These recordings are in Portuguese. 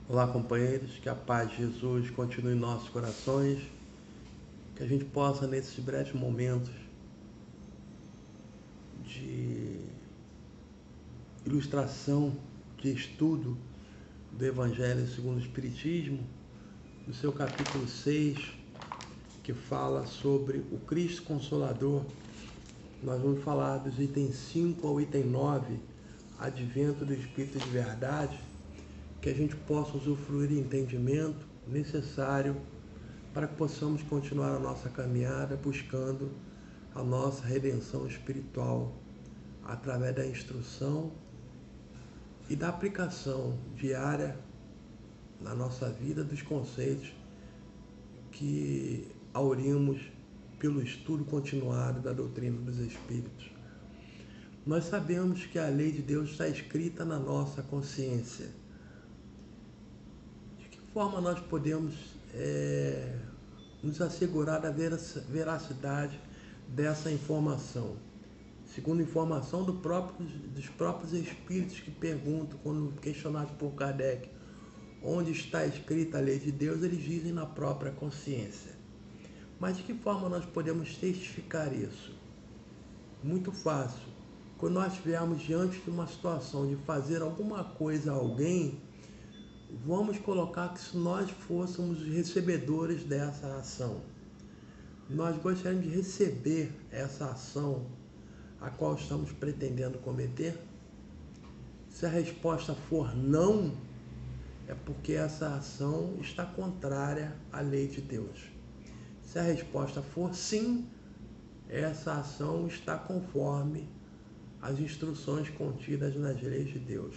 Olá, companheiros, que a paz de Jesus continue em nossos corações, que a gente possa, nesses breves momentos de ilustração, de estudo do Evangelho segundo o Espiritismo, no seu capítulo 6, que fala sobre o Cristo Consolador, nós vamos falar dos itens 5 ao item 9, Advento do Espírito de Verdade, que a gente possa usufruir de entendimento necessário para que possamos continuar a nossa caminhada buscando a nossa redenção espiritual através da instrução e da aplicação diária na nossa vida dos conceitos que aurimos pelo estudo continuado da doutrina dos Espíritos. Nós sabemos que a lei de Deus está escrita na nossa consciência. De que forma nós podemos nos assegurar da veracidade dessa informação? Segundo informação dos próprios espíritos que perguntam, quando questionados por Kardec, onde está escrita a lei de Deus, eles dizem na própria consciência. Mas de que forma nós podemos testificar isso? Muito fácil. Quando nós estivermos diante de uma situação de fazer alguma coisa a alguém, vamos colocar que se nós fôssemos os recebedores dessa ação, nós gostaríamos de receber essa ação a qual estamos pretendendo cometer? Se a resposta for não, é porque essa ação está contrária à lei de Deus. Se a resposta for sim, essa ação está conforme as instruções contidas nas leis de Deus.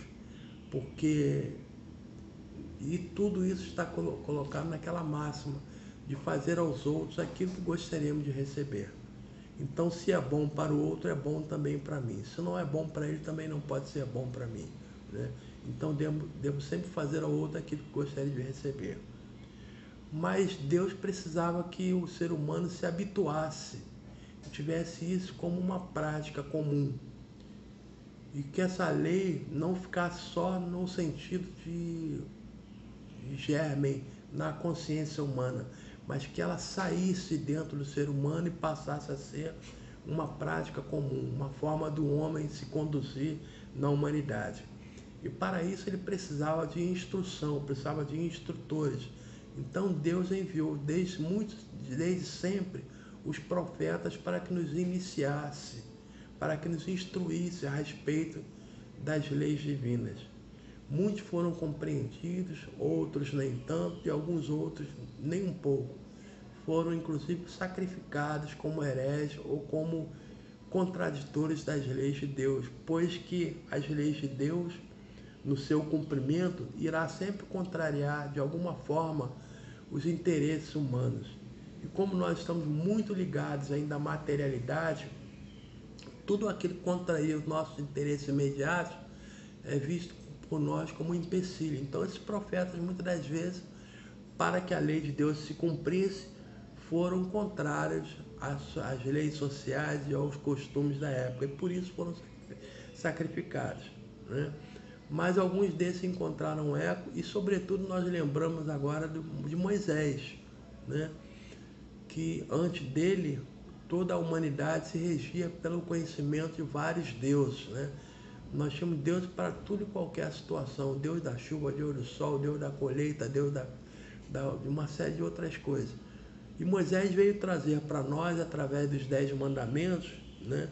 E tudo isso está colocado naquela máxima de fazer aos outros aquilo que gostaríamos de receber. Então, se é bom para o outro, é bom também para mim. Se não é bom para ele, também não pode ser bom para mim, né? Então, devo sempre fazer ao outro aquilo que gostaria de receber. Mas Deus precisava que o ser humano se habituasse, tivesse isso como uma prática comum. E que essa lei não ficasse só no sentido de germe na consciência humana, mas que ela saísse dentro do ser humano e passasse a ser uma prática comum, uma forma do homem se conduzir na humanidade. E para isso ele precisava de instrução, precisava de instrutores. Então Deus enviou desde sempre os profetas para que nos iniciasse, para que nos instruísse a respeito das leis divinas. Muitos foram compreendidos, outros nem tanto, e alguns outros nem um pouco. Foram inclusive sacrificados como hereges ou como contraditores das leis de Deus, pois que as leis de Deus, no seu cumprimento, irá sempre contrariar de alguma forma os interesses humanos. E como nós estamos muito ligados ainda à materialidade, tudo aquilo que contraria os nossos interesses imediatos é visto por nós como um empecilho. Então esses profetas, muitas das vezes, para que a lei de Deus se cumprisse, foram contrários às leis sociais e aos costumes da época, e por isso foram sacrificados, né? Mas alguns desses encontraram eco, e sobretudo nós lembramos agora de Moisés, né? Que antes dele toda a humanidade se regia pelo conhecimento de vários deuses, né? Nós tínhamos Deus para tudo e qualquer situação. Deus da chuva, Deus do sol, Deus da colheita, Deus de uma série de outras coisas. E Moisés veio trazer para nós, através dos 10 mandamentos, né,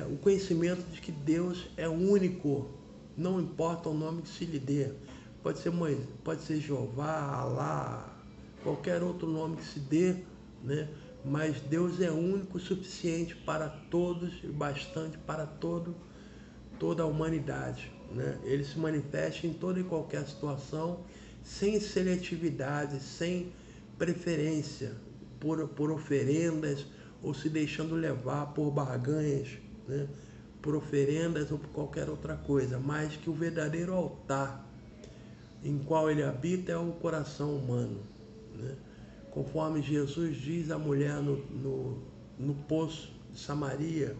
o conhecimento de que Deus é único, não importa o nome que se lhe dê. Pode ser Moisés, pode ser Jeová, Alá, qualquer outro nome que se dê, né? Mas Deus é único, suficiente para todos e bastante para toda a humanidade, né? Ele se manifesta em toda e qualquer situação, sem seletividade, sem preferência por oferendas ou se deixando levar por barganhas, né? Por oferendas ou por qualquer outra coisa, mas que o verdadeiro altar em qual ele habita é o coração humano, né? Conforme Jesus diz à mulher no poço de Samaria,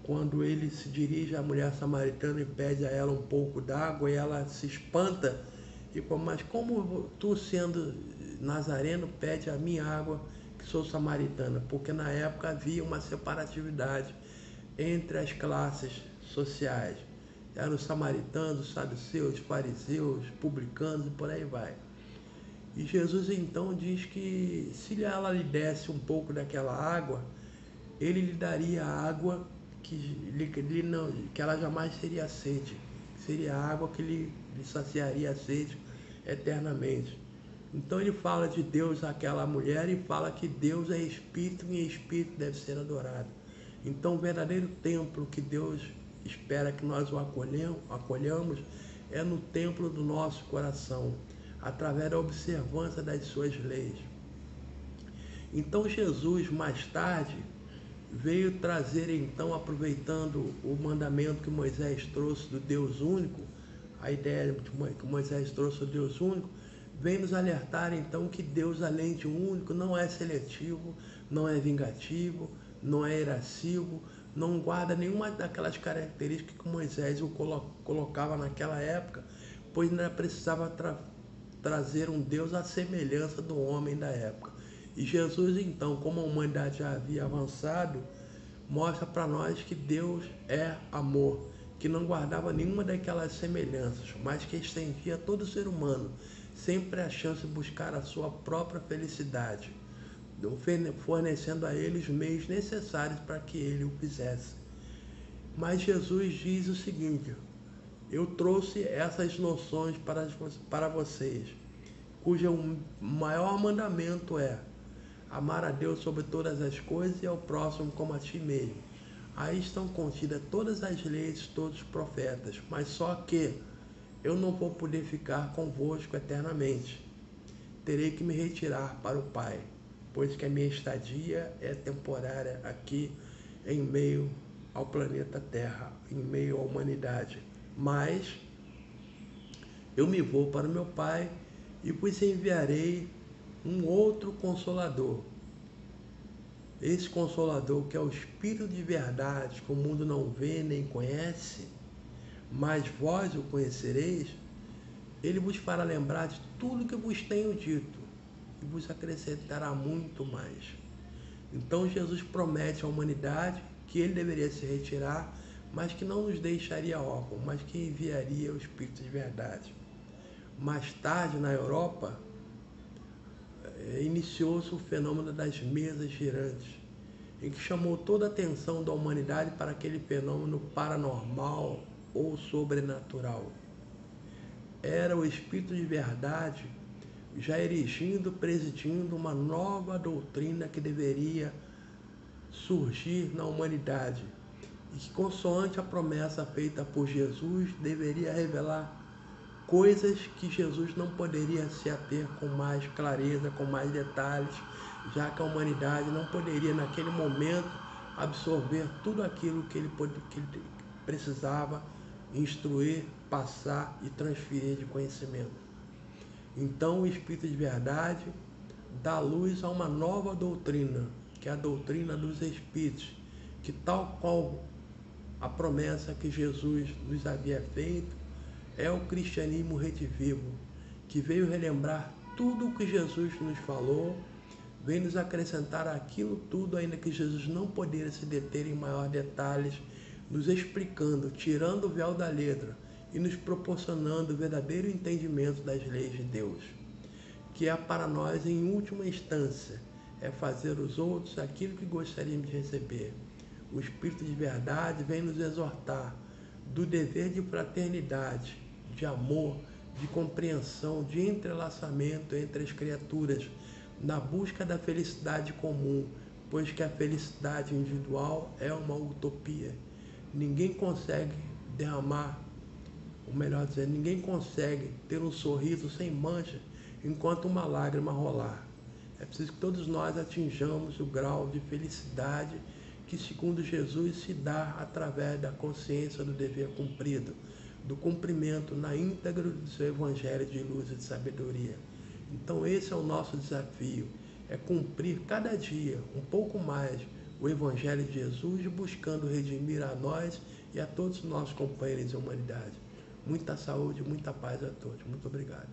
quando ele se dirige à mulher samaritana e pede a ela um pouco d'água, e ela se espanta e fala, mas como tu, sendo nazareno, pede a minha água, que sou samaritana? Porque na época havia uma separatividade entre as classes sociais. Eram os samaritanos, os saduceus, os fariseus, publicanos e por aí vai. E Jesus então diz que se ela lhe desse um pouco daquela água, ele lhe daria a água que ela jamais teria sede. Seria a água que lhe saciaria a sede eternamente. Então ele fala de Deus àquela mulher e fala que Deus é Espírito e Espírito deve ser adorado. Então o verdadeiro templo que Deus espera que nós o acolhamos é no templo do nosso coração, através da observância das suas leis. Então Jesus, mais tarde, veio trazer, então, aproveitando o mandamento que Moisés trouxe do Deus único, a ideia que Moisés trouxe do Deus único, vem nos alertar, então, que Deus, além de único, não é seletivo, não é vingativo, não é irascível, não guarda nenhuma daquelas características que Moisés o colocava naquela época, pois ainda precisava trazer um Deus à semelhança do homem da época. E Jesus, então, como a humanidade já havia avançado, mostra para nós que Deus é amor, que não guardava nenhuma daquelas semelhanças, mas que estendia a todo ser humano sempre a chance de buscar a sua própria felicidade, fornecendo a ele os meios necessários para que ele o fizesse. Mas Jesus diz o seguinte: eu trouxe essas noções para vocês, cujo maior mandamento é amar a Deus sobre todas as coisas e ao próximo como a ti mesmo. Aí estão contidas todas as leis, todos os profetas, mas só que eu não vou poder ficar convosco eternamente. Terei que me retirar para o Pai, pois que a minha estadia é temporária aqui em meio ao planeta Terra, em meio à humanidade. Mas eu me vou para o meu Pai e vos enviarei um outro Consolador. Esse Consolador, que é o Espírito de verdade, que o mundo não vê nem conhece, mas vós o conhecereis, ele vos fará lembrar de tudo que vos tenho dito e vos acrescentará muito mais. Então Jesus promete à humanidade que ele deveria se retirar, mas que não nos deixaria órfãos, mas que enviaria o Espírito de verdade. Mais tarde, na Europa, iniciou-se o fenômeno das mesas girantes, em que chamou toda a atenção da humanidade para aquele fenômeno paranormal ou sobrenatural. Era o Espírito de verdade já erigindo, presidindo uma nova doutrina que deveria surgir na humanidade e que, consoante a promessa feita por Jesus, deveria revelar coisas que Jesus não poderia se ater com mais clareza, com mais detalhes, já que a humanidade não poderia, naquele momento, absorver tudo aquilo que ele precisava instruir, passar e transferir de conhecimento. Então, o Espírito de verdade dá luz a uma nova doutrina, que é a doutrina dos Espíritos, que, tal qual a promessa que Jesus nos havia feito, é o cristianismo redivivo, que veio relembrar tudo o que Jesus nos falou, veio nos acrescentar aquilo tudo, ainda que Jesus não poderia se deter em maiores detalhes, nos explicando, tirando o véu da letra e nos proporcionando o verdadeiro entendimento das leis de Deus, que é para nós, em última instância, é fazer os outros aquilo que gostaríamos de receber. O Espírito de verdade vem nos exortar do dever de fraternidade, de amor, de compreensão, de entrelaçamento entre as criaturas, na busca da felicidade comum, pois que a felicidade individual é uma utopia. Ninguém consegue derramar, ou melhor dizendo, ninguém consegue ter um sorriso sem mancha enquanto uma lágrima rolar. É preciso que todos nós atinjamos o grau de felicidade que, segundo Jesus, se dá através da consciência do dever cumprido, do cumprimento na íntegra do seu evangelho de luz e de sabedoria. Então esse é o nosso desafio, é cumprir cada dia um pouco mais o Evangelho de Jesus, buscando redimir a nós e a todos os nossos companheiros de humanidade. Muita saúde, muita paz a todos. Muito obrigado.